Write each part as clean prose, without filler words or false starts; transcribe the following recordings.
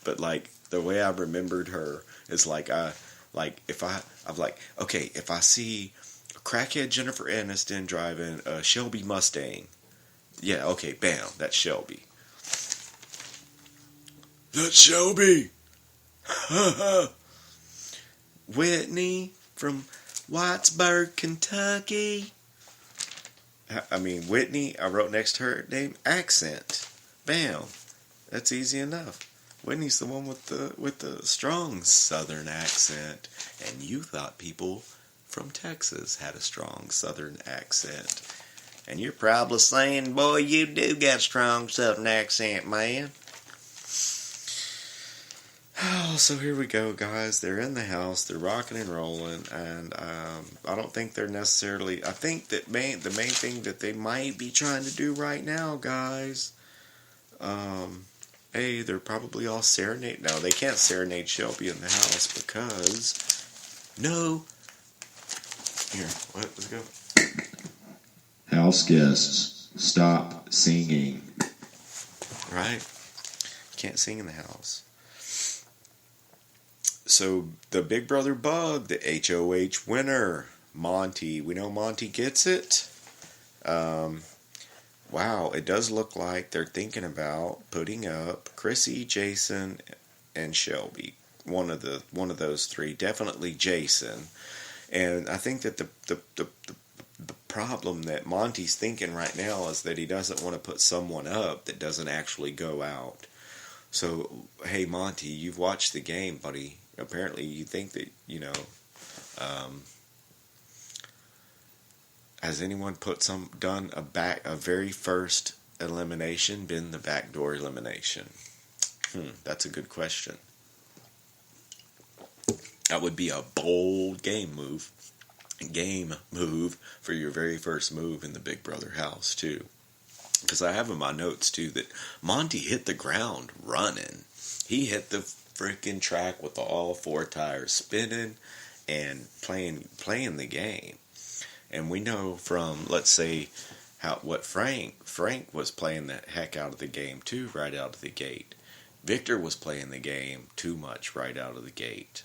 But like the way I remembered her is like I'm like, okay, if I see a crackhead Jennifer Aniston driving a Shelby Mustang, yeah, okay, bam, that's Shelby. That's Shelby. Whitney from Whitesburg, Kentucky. I mean, Whitney, I wrote next to her name, accent. Bam. That's easy enough. Whitney's the one with the strong southern accent. And you thought people from Texas had a strong southern accent. And you're probably saying, boy, you do got a strong southern accent, man. Oh, so here we go, guys. They're in the house. They're rocking and rolling, and I don't think they're necessarily. I think that the main thing that they might be trying to do right now, guys. They're probably all serenade. No, they can't serenade Shelby in the house because no. Here, let's go. House guests, stop singing. Right, can't sing in the house. So, the Big Brother Bug, the HOH winner, Monte. We know Monte gets it. Wow, it does look like they're thinking about putting up Chrissy, Jason, and Shelby. One of those three. Definitely Jason. And I think that the problem that Monte's thinking right now is that he doesn't want to put someone up that doesn't actually go out. So, hey, Monte, you've watched the game, buddy. Apparently, you think that, has anyone done a very first elimination, been the backdoor elimination? That's a good question. That would be a bold game move for your very first move in the Big Brother house, too. Because I have in my notes, too, that Monte hit the ground running. He hit the freaking track with all four tires spinning and playing the game. And we know from, let's say, what Frank was playing the heck out of the game, too, right out of the gate. Victor was playing the game too much right out of the gate.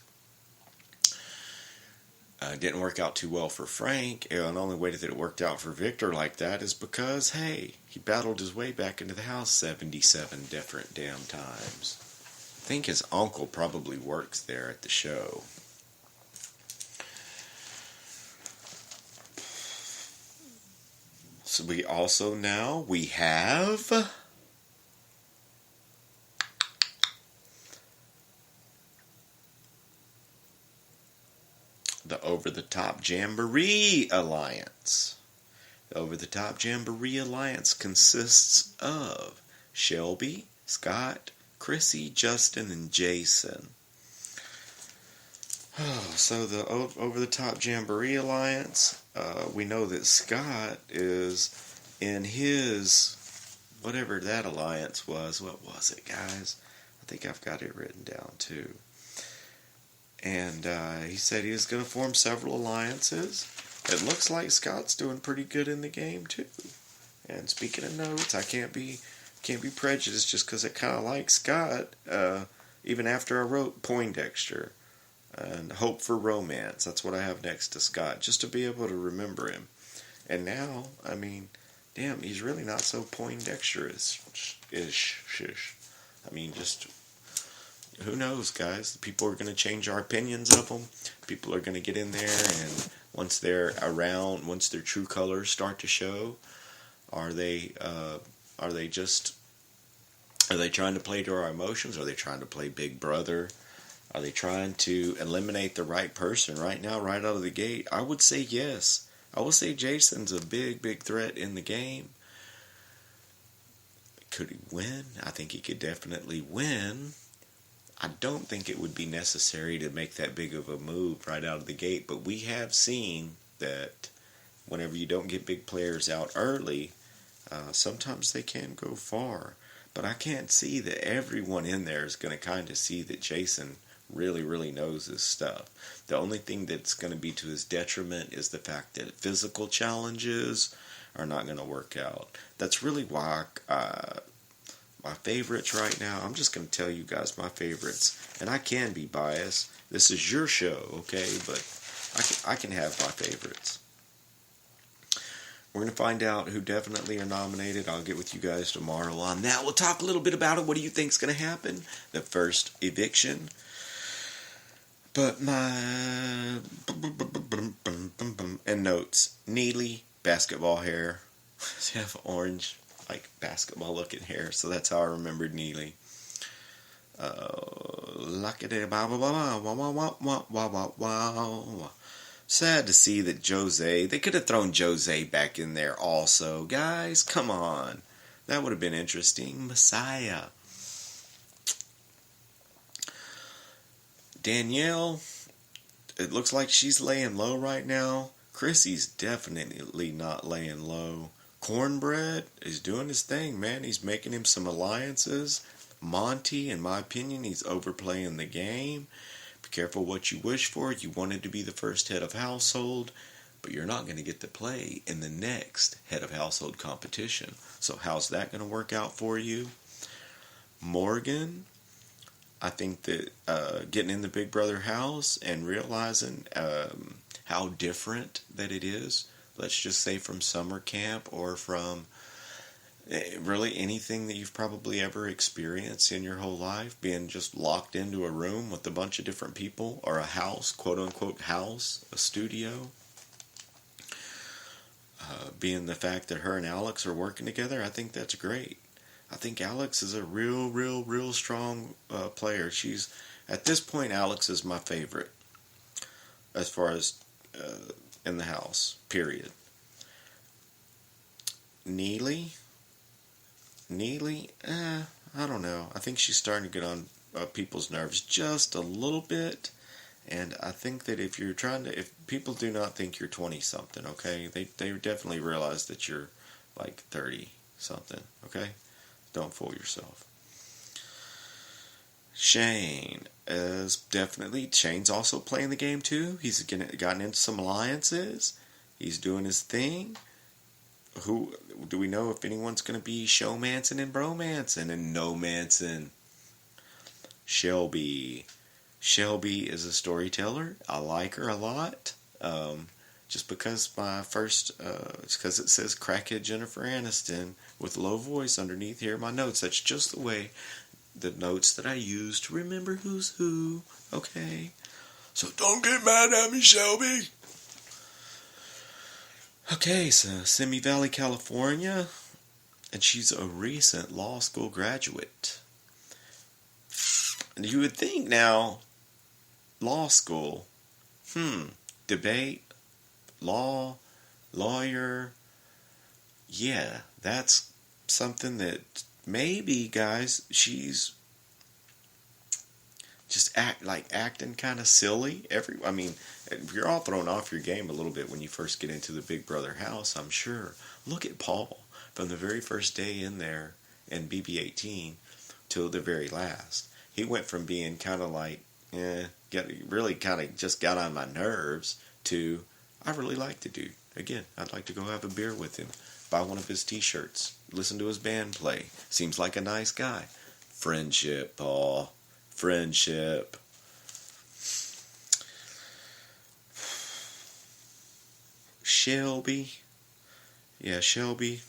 Didn't work out too well for Frank, and the only way that it worked out for Victor like that is because, hey, he battled his way back into the house 77 different damn times. I think his uncle probably works there at the show. So we also now, we have the Over the Top Jamboree Alliance. The Over the Top Jamboree Alliance consists of Shelby, Scott, Chrissy, Justin, and Jason. So the Over the Top Jamboree Alliance, we know that Scott is in his, whatever that alliance was. What was it, guys? I think I've got it written down, too. And he said he was going to form several alliances. It looks like Scott's doing pretty good in the game, too. And speaking of notes, I can't be prejudiced just because I kind of like Scott, even after I wrote Poindexter and Hope for Romance. That's what I have next to Scott, just to be able to remember him. And now, I mean, damn, he's really not so Poindexter-ish. I mean, just, who knows, guys? People are going to change our opinions of them. People are going to get in there, and once they're around, once their true colors start to show, are they trying to play to our emotions? Are they trying to play Big Brother? Are they trying to eliminate the right person right now, right out of the gate? I would say yes. I would say Jason's a big threat in the game. Could he win? I think he could definitely win. I don't think it would be necessary to make that big of a move right out of the gate, but we have seen that whenever you don't get big players out early, sometimes they can go far. But I can't see that everyone in there is going to kind of see that Jason really knows his stuff. The only thing that's going to be to his detriment is the fact that physical challenges are not going to work out. That's really why my favorites right now. I'm just going to tell you guys my favorites. And I can be biased. This is your show, okay? But I can have my favorites. We're going to find out who definitely are nominated. I'll get with you guys tomorrow on that. We'll talk a little bit about it. What do you think's going to happen? The first eviction. But my... And notes. Neely, basketball hair. She have orange, like basketball looking hair. So that's how I remembered Neely. Sad to see that Jose, they could have thrown Jose back in there also. Guys, come on. That would have been interesting. Messiah. Danielle, it looks like she's laying low right now. Chrissy's definitely not laying low. Cornbread is doing his thing, man. He's making him some alliances. Monte, in my opinion, he's overplaying the game. Be careful what you wish for. You wanted to be the first head of household, but you're not going to get to play in the next head of household competition. So how's that going to work out for you? Morgan, I think that getting in the Big Brother house and realizing how different that it is, let's just say from summer camp or from really anything that you've probably ever experienced in your whole life, being just locked into a room with a bunch of different people, or a house, quote-unquote house, a studio. Being the fact that her and Alex are working together, I think that's great. I think Alex is a real strong player. She's, at this point, Alex is my favorite as far as in the house, period. Neely, I don't know. I think she's starting to get on people's nerves just a little bit. And I think that if people do not think you're 20-something, okay? They definitely realize that you're like 30-something, okay? Don't fool yourself. Shane's also playing the game too. He's gotten into some alliances. He's doing his thing. Who do we know if anyone's going to be showmancing and bromancing and no-mancing? Shelby is a storyteller. I like her a lot. Just because it's because it says crackhead Jennifer Aniston with low voice underneath here in my notes. That's just the notes that I use to remember who's who. Okay? So don't get mad at me, Shelby. Okay, so Simi Valley, California, and she's a recent law school graduate. And you would think now, law school, debate, law, lawyer, yeah, that's something that maybe, guys, she's just acting kind of silly. You're all thrown off your game a little bit when you first get into the Big Brother house, I'm sure. Look at Paul from the very first day in there in BB18 till the very last. He went from being kind of like, really kind of just got on my nerves to, I really like the dude. Again, I'd like to go have a beer with him, buy one of his t-shirts, listen to his band play. Seems like a nice guy. Friendship, Paul. Friendship. Shelby. Yeah, Shelby.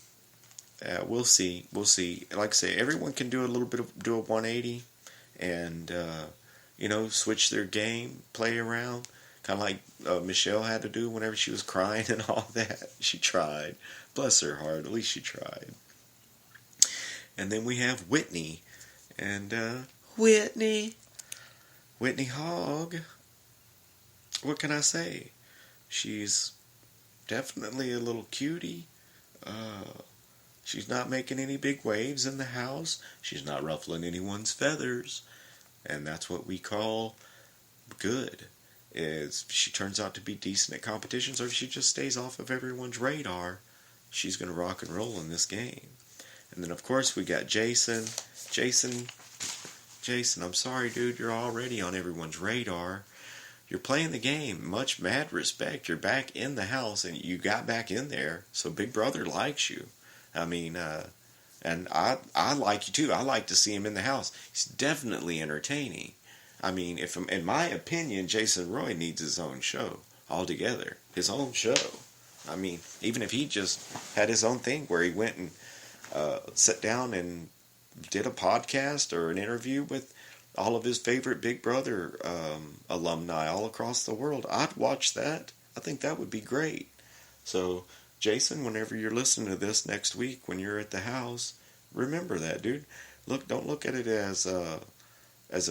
We'll see. Like I say, everyone can do a 180 and, switch their game, play around. Kind of like Michelle had to do whenever she was crying and all that. She tried. Bless her heart. At least she tried. And then we have Whitney. And, Whitney Hogg. What can I say? She's definitely a little cutie. She's not making any big waves in the house. She's not ruffling anyone's feathers. And that's what we call good. Is she turns out to be decent at competitions, or if she just stays off of everyone's radar, she's going to rock and roll in this game. And then, of course, we got Jason, I'm sorry, dude, you're already on everyone's radar. You're playing the game. Much mad respect. You're back in the house, and you got back in there, so Big Brother likes you. And And I like you too. I like to see him in the house. He's definitely entertaining. I mean, if in my opinion, Jason Roy needs his own show altogether. His own show. I mean, even if he just had his own thing where he went and sat down and did a podcast or an interview with all of his favorite Big Brother alumni all across the world, I'd watch that. I think that would be great. So, Jason, whenever you're listening to this next week, when you're at the house, remember that, dude. Don't look at it as a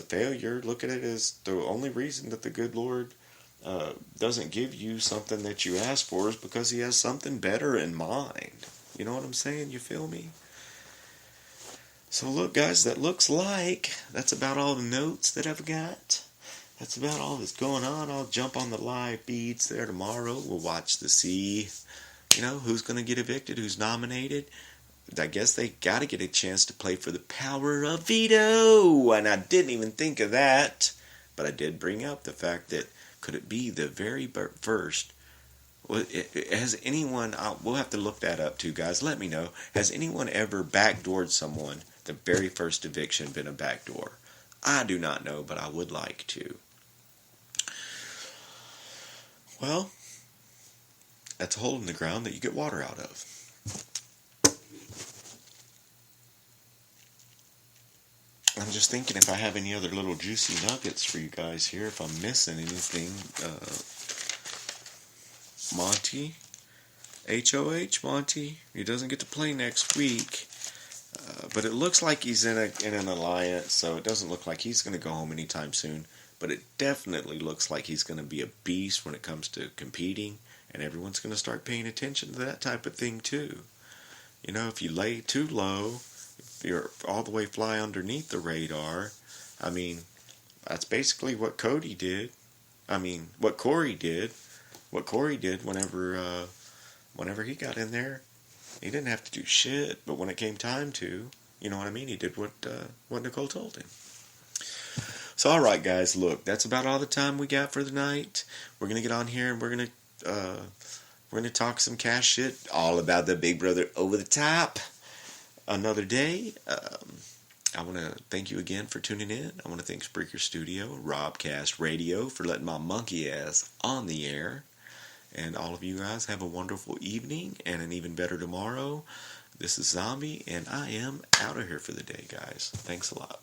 failure. Look at it as the only reason that the good Lord doesn't give you something that you ask for is because He has something better in mind. You know what I'm saying? You feel me? So look, guys, that looks like that's about all the notes that I've got. That's about all that's going on. I'll jump on the live feeds there tomorrow. We'll watch to see, who's going to get evicted, who's nominated. I guess they got to get a chance to play for the power of veto. And I didn't even think of that. But I did bring up the fact that could it be the very first? Has anyone, we'll have to look that up too, guys. Let me know. Has anyone ever backdoored someone, the very first eviction been a backdoor? I do not know, but I would like to. Well, that's a hole in the ground that you get water out of. I'm just thinking if I have any other little juicy nuggets for you guys here, if I'm missing anything. Monte HOH, Monte, he doesn't get to play next week. But it looks like he's in an alliance, so it doesn't look like he's going to go home anytime soon. But it definitely looks like he's going to be a beast when it comes to competing, and everyone's going to start paying attention to that type of thing too. If you lay too low, if you're all the way fly underneath the radar, I mean, that's basically what Cody did. I mean, what Corey did. What Corey did whenever he got in there, he didn't have to do shit. But when it came time to, you know what I mean, he did what Nicole told him. So, all right, guys, look, that's about all the time we got for the night. We're gonna get on here and we're gonna talk some cash shit, all about the Big Brother over the top. Another day. I want to thank you again for tuning in. I want to thank Spreaker Studio, Robcast Radio for letting my monkey ass on the air. And all of you guys have a wonderful evening and an even better tomorrow. This is Zombie, and I am out of here for the day, guys. Thanks a lot.